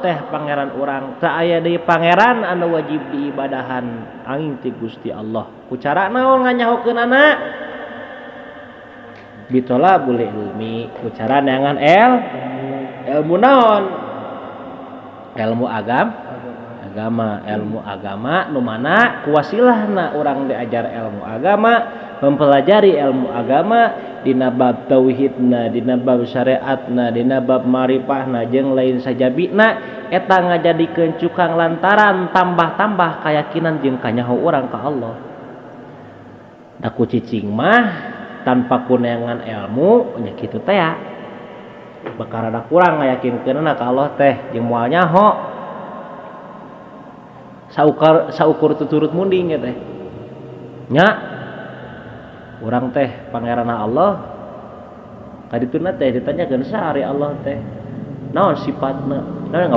teh pangeran urang teu aya deui pangeran anu wajib diibadahan angin ti Gusti Allah ku cara naon nganyahokeunana bitolabul ilmi ku cara neangan ilmu naon ilmu agama nu mana ku wasilahna urang diajar ilmu agama mempelajari ilmu agama dina bab tauhidna dina bab syariatna dina bab marifahna jeung lain sajabina eta ngajadikeun cukang lantaran tambah-tambah keyakinan jeung kanyaho urang ka Allah da ku cicing mah tanpa kuneangan ilmu nya kitu teh ya bakal ada kurang ngayakinkeunna ka Allah teh jeung moal nyaho saukur tuturut munding ya teh nya urang teh pangeranna Allah kadituna teh ditanyakeun sa ari Allah teh naon sifatna